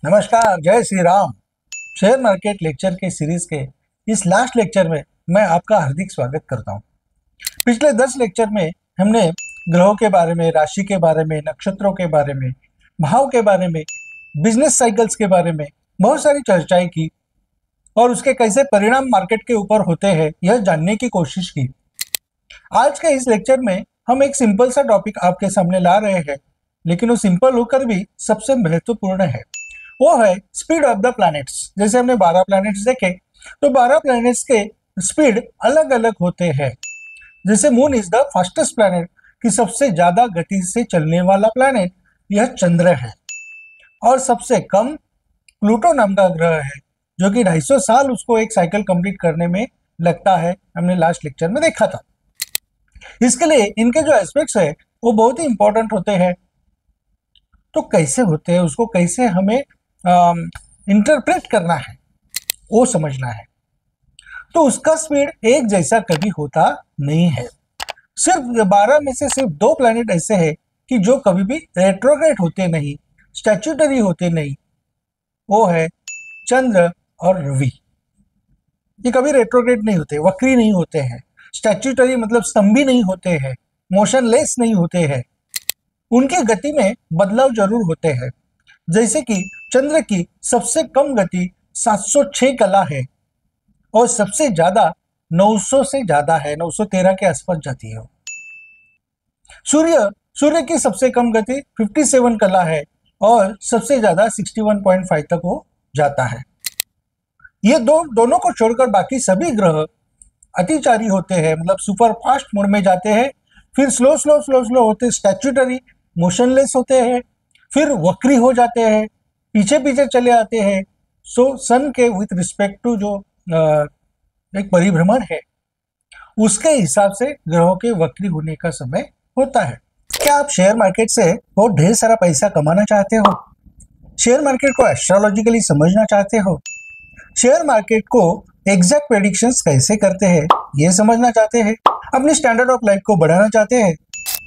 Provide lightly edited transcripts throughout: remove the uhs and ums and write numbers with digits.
नमस्कार, जय Shri Ram. Share market lecture के सीरीज के इस लास्ट लेक्चर में मैं आपका हार्दिक स्वागत करता हूं। पिछले 10 लेक्चर में हमने ग्रहों के बारे में, राशि के बारे में, नक्षत्रों के बारे में, भाव के बारे में, बिजनेस साइकिल्स के बारे में बहुत सारी चर्चाएं की और उसके कैसे परिणाम मार्केट के ऊपर होते हैं यह जानने की कोशिश की। आज के इस लेक्चर में हम एक सिंपल सा टॉपिक आपके सामने ला रहे हैं, लेकिन वो सिंपल होकर भी सबसे महत्वपूर्ण है। वो है स्पीड ऑफ द प्लैनेट्स। जैसे हमने 12 प्लैनेट्स देखे, तो 12 प्लैनेट्स के स्पीड अलग अलग होते हैं। जैसे moon is the fastest planet, कि सबसे ज्यादा गति से चलने वाला प्लैनेट यह चंद्र है, और सबसे कम प्लूटो नाम का ग्रह है, जो कि 250 साल उसको एक साइकिल कंप्लीट करने में लगता है। हमने लास्ट लेक्चर में देखा था। इसके लिए इनके जो एस्पेक्ट्स है वो बहुत ही इंपॉर्टेंट होते हैं। तो कैसे होते हैं, उसको कैसे हमें इंटरप्रेट करना है, वो समझना है। तो उसका स्पीड एक जैसा कभी होता नहीं है। सिर्फ 12 में से सिर्फ 2 प्लैनेट ऐसे हैं कि जो कभी भी रेट्रोग्रेड होते नहीं, स्टैट्यूटरी होते नहीं। वो है चंद्र और रवि। ये कभी रेट्रोग्रेड नहीं होते, वक्री नहीं होते हैं। स्टैट्यूटरी मतलब स्तंभी नहीं होते हैं, मोशनलेस नहीं होते हैं। उनकी गति में बदलाव जरूर होते हैं। जैसे कि चंद्र की सबसे कम गति 706 कला है और सबसे ज्यादा 900 से ज्यादा है, 913 के आसपास जाती है। सूर्य की सबसे कम गति 57 कला है और सबसे ज्यादा 61.5 तक वो जाता है। ये दोनों को छोड़कर बाकी सभी ग्रह अतिचारी होते हैं, मतलब सुपर फास्ट मोड में जाते हैं, फिर स्लो होते, स्टैट्यूटरी मोशनलेस होते हैं, फिर वक्री हो जाते हैं, पीछे पीछे चले आते हैं। सो सन के विथ रिस्पेक्ट टू जो एक परिभ्रमण है, उसके हिसाब से ग्रहों के वक्री होने का समय होता है। क्या आप शेयर मार्केट से बहुत ढेर सारा पैसा कमाना चाहते हो? शेयर मार्केट को एस्ट्रोलॉजिकली समझना चाहते हो? शेयर मार्केट को एग्जैक्ट प्रेडिक्शंस कैसे करते हैं ये समझना चाहते हैं? अपनी स्टैंडर्ड ऑफ लाइफ को बढ़ाना चाहते हैं?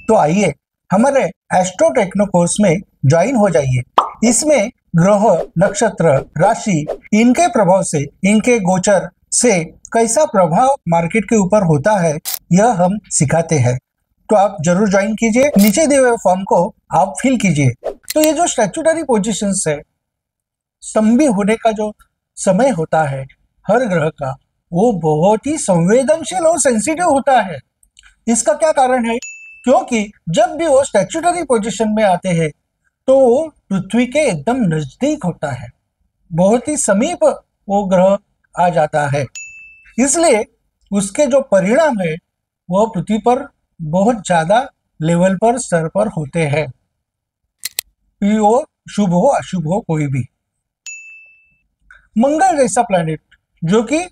तो आइए हमारे एस्ट्रो टेक्नो कोर्स में ज्वाइन हो जाइए। इसमें ग्रह, नक्षत्र, राशि, इनके प्रभाव से, इनके गोचर से कैसा प्रभाव मार्केट के ऊपर होता है यह हम सिखाते हैं। तो आप जरूर ज्वाइन कीजिए। नीचे दिए हुए फॉर्म को आप फिल कीजिए। तो ये जो स्टैट्यूटरी पोजीशंस है, स्तंभी होने का जो समय होता है हर ग्रह का, वो बहुत ही संवेदनशील और सेंसिटिव होता है। इसका क्या कारण है? क्योंकि जब भी वो स्टैट्यूटरी पोजीशन में आते हैं तो वो पृथ्वी के एकदम नजदीक होता है, बहुत ही समीप वो ग्रह आ जाता है। इसलिए उसके जो परिणाम है वो पृथ्वी पर बहुत ज्यादा लेवल पर, स्तर पर होते हैं। वो शुभ हो अशुभ हो कोई भी। मंगल जैसा प्लैनेट जो कि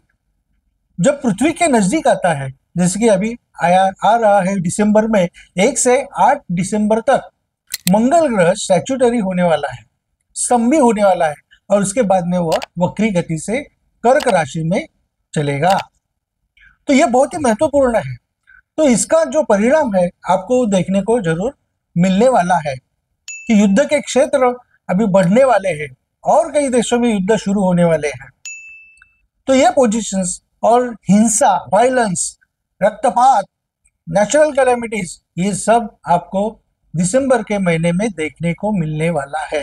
जब पृथ्वी के नजदीक आता है, जैसे कि अभी आ रहा है दिसंबर में, 1 से 8 दिसंबर तक मंगल ग्रह स्टैट्यूटरी होने वाला है, स्तंभी होने वाला है, और उसके बाद में वह वक्री गति से कर्क राशि में चलेगा। तो यह बहुत ही महत्वपूर्ण है। तो इसका जो परिणाम है आपको देखने को जरूर मिलने वाला है कि युद्ध के क्षेत्र अभी बढ़ने वाले हैं और कई देशों में युद्ध शुरू होने वाले हैं। तो ये पोजीशंस और हिंसा, वायलेंस, रक्तपात, नेचुरल कैलेमिटीज, ये सब आपको दिसंबर के महीने में देखने को मिलने वाला है।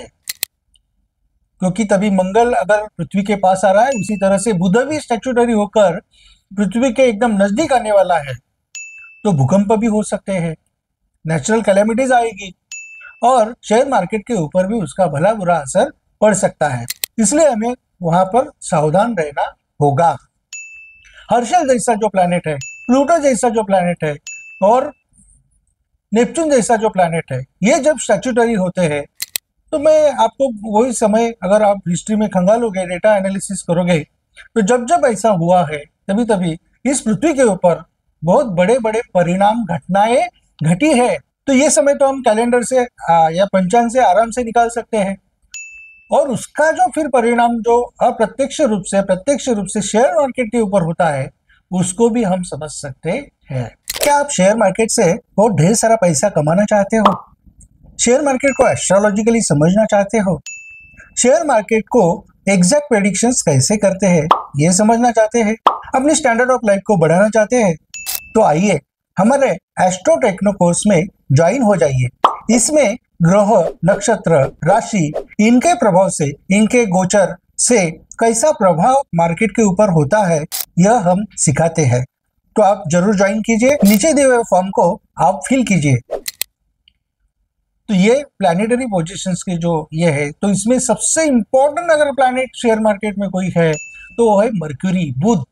क्योंकि तभी मंगल अगर पृथ्वी के पास आ रहा है, उसी तरह से बुध भी स्टैट्यूटरी होकर पृथ्वी के एकदम नजदीक आने वाला है। तो भूकंप भी हो सकते हैं, नेचुरल कैलेमिटीज आएगी और शेयर मार्केट के ऊपर भी उसका भला बुरा असर पड़ सकता है। इसलिए हमें वहां पर सावधान रहना होगा। हर्षल जैसा जो प्लैनेट है, प्लूटो जैसा जो प्लैनेट है और नेपच्यून जैसा जो प्लैनेट है, ये जब स्टैट्यूटरी होते हैं तो मैं आपको वही समय, अगर आप हिस्ट्री में खंगालोगे, डेटा एनालिसिस करोगे, तो जब जब ऐसा हुआ है तभी तभी इस पृथ्वी के ऊपर बहुत बड़े बड़े परिणाम, घटनाएं घटी है। तो ये समय तो हम कैलेंडर से या पंचांग से आराम से निकाल सकते हैं, और उसका जो फिर परिणाम जो अप्रत्यक्ष रूप से, प्रत्यक्ष रूप से शेयर मार्केट के ऊपर होता है, उसको भी हम समझ सकते हैं। क्या आप शेयर मार्केट से बहुत ढेर सारा पैसा कमाना चाहते हो? शेयर मार्केट को एस्ट्रोलॉजिकली समझना चाहते हो? शेयर मार्केट को एग्जैक्ट प्रेडिक्शंस कैसे करते हैं ये समझना चाहते हैं, अपनी स्टैंडर्ड ऑफ लाइफ को बढ़ाना चाहते हैं, तो आइए हमारे एस्ट्रो टेक्नो कोर्स में ज्वाइन हो जाइए। इसमें ग्रह, नक्षत्र, राशि, इनके प्रभाव से, इनके गोचर से कैसा प्रभाव मार्केट के ऊपर होता है यह हम सिखाते हैं। तो आप जरूर ज्वाइन कीजिए, नीचे दिए हुए फॉर्म को आप फिल कीजिए। तो ये प्लैनेटरी पोजीशंस के जो ये है, तो इसमें सबसे इंपॉर्टेंट अगर प्लैनेट शेयर मार्केट में कोई है तो वो है मर्क्यूरी, बुध।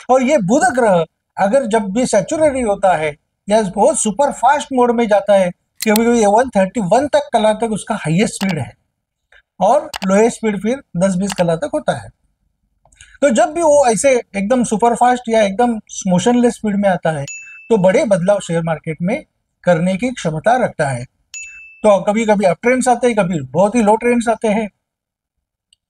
और ये बुध ग्रह अगर जब भी सैचुरेटरी होता है या बहुत सुपर फास्ट मोड में जाता है, कभी कभी 131 तक कला तक उसका हाईएस्ट स्पीड है और लोएस्ट स्पीड फिर 10-20 कला तक होता है। तो जब भी वो ऐसे एकदम सुपर फास्ट या एकदम मोशनलेस स्पीड में आता है तो बड़े बदलाव शेयर मार्केट में करने की क्षमता रखता है। तो कभी कभी अप ट्रेंड्स आते हैं, कभी बहुत ही लो ट्रेंड्स आते हैं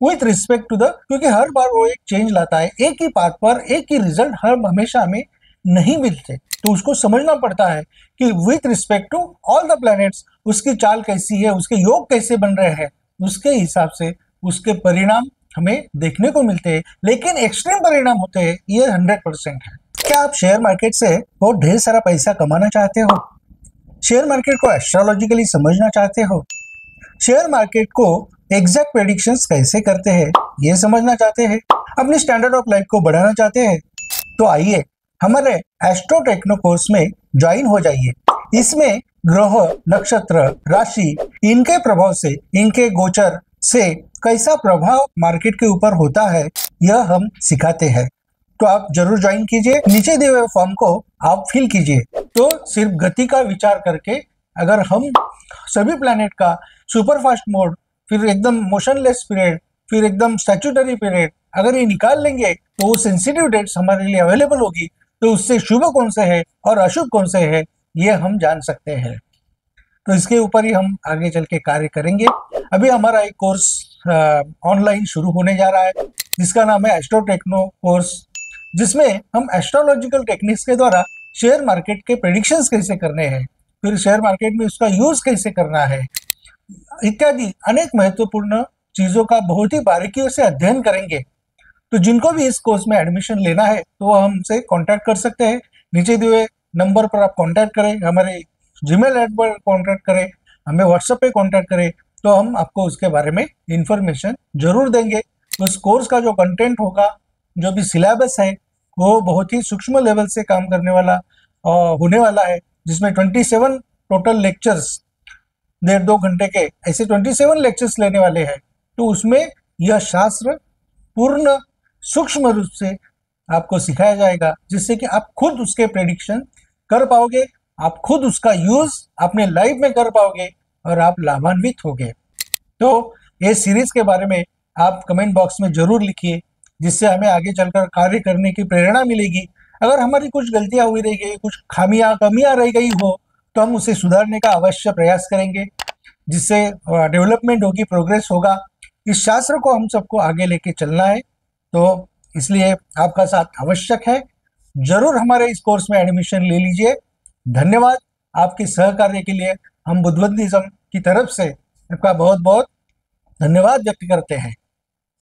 विथ रिस्पेक्ट टू द, क्योंकि हर बार वो एक चेंज लाता है, एक ही पाथ पर एक ही रिजल्ट हमेशा हमें नहीं मिलते। तो उसको समझना पड़ता है कि with respect to all the planets उसकी चाल कैसी है, उसके योग कैसे बन रहे हैं, उसके हिसाब से उसके परिणाम हमें देखने को मिलते हैं। लेकिन एक्सट्रीम परिणाम होते हैं, ये 100% है। क्या आप शेयर मार्केट से बहुत ढेर सारा पैसा कमाना चाहते हो? शेयर मार्केट को एस्ट्रोलॉजिकली समझना चाहते हो? शेयर मार्केट को एग्जैक्ट प्रेडिक्शंस कैसे करते हैं ये समझना चाहते हैं, अपनी स्टैंडर्ड ऑफ लाइफ को बढ़ाना चाहते हैं, तो आइए हमारे एस्ट्रो टेक्नो कोर्स में ज्वाइन हो जाइए। इसमें ग्रह, नक्षत्र, राशि, इनके प्रभाव से, इनके गोचर से कैसा प्रभाव मार्केट के ऊपर होता है यह हम सिखाते हैं। तो आप जरूर ज्वाइन कीजिए, नीचे दिए हुए फॉर्म को आप फिल कीजिए। तो सिर्फ गति का विचार करके अगर हम सभी प्लैनेट का सुपर फास्ट मोड, फिर एकदम मोशनलेस पीरियड, फिर एकदम स्टैट्यूटरी पीरियड अगर ये निकाल लेंगे तो वो सेंसिटिव डेट्स हमारे लिए अवेलेबल होगी। तो उससे शुभ कौन से है और अशुभ कौन से है ये हम जान सकते हैं। तो इसके ऊपर ही हम आगे चल के कार्य करेंगे। अभी हमारा एक कोर्स ऑनलाइन शुरू होने जा रहा है जिसका नाम है एस्ट्रो टेक्नो कोर्स, जिसमें हम एस्ट्रोलॉजिकल टेक्निक्स के द्वारा शेयर मार्केट के प्रेडिक्शंस कैसे करने हैं, फिर शेयर मार्केट में उसका यूज कैसे करना है इत्यादि अनेक महत्वपूर्ण चीजों का बहुत ही बारीकियों से अध्ययन करेंगे। तो जिनको भी इस कोर्स में एडमिशन लेना है तो वो हमसे कांटेक्ट कर सकते हैं। नीचे दिए हुए नंबर पर आप कांटेक्ट करें, हमारे जीमेल ऐप पर कांटेक्ट करें, हमें व्हाट्सएप पे कांटेक्ट करें, तो हम आपको उसके बारे में इंफॉर्मेशन जरूर देंगे। उस कोर्स का जो कंटेंट होगा, जो भी सिलेबस है, वो बहुत ही सूक्ष्म लेवल से काम करने वाला होने वाला है, जिसमें 27 टोटल लेक्चर्स, 1.5-2 घंटे के ऐसे 27 लेक्चर्स लेने वाले हैं। तो उसमें यह शास्त्र पूर्ण सूक्ष्म रूप से आपको सिखाया जाएगा, जिससे कि आप खुद उसके प्रेडिक्शन कर पाओगे, आप खुद उसका यूज अपने लाइफ में कर पाओगे और आप लाभान्वित होगे। तो ये सीरीज के बारे में आप कमेंट बॉक्स में जरूर लिखिए, जिससे हमें आगे चलकर कार्य करने की प्रेरणा मिलेगी। अगर हमारी कुछ गलतियां हुई रह गई, कुछ कमियां रह गई हो, तो हम उसे सुधारने का अवश्य प्रयास करेंगे, जिससे डेवलपमेंट होगी, प्रोग्रेस होगा। इस शास्त्र को हम सबको आगे लेके चलना है, तो इसलिए आपका साथ आवश्यक है। जरूर हमारे इस कोर्स में एडमिशन ले लीजिए। धन्यवाद आपके सहकार्य के लिए। हम बुद्धबंधीज्म की तरफ से आपका बहुत बहुत धन्यवाद व्यक्त करते हैं।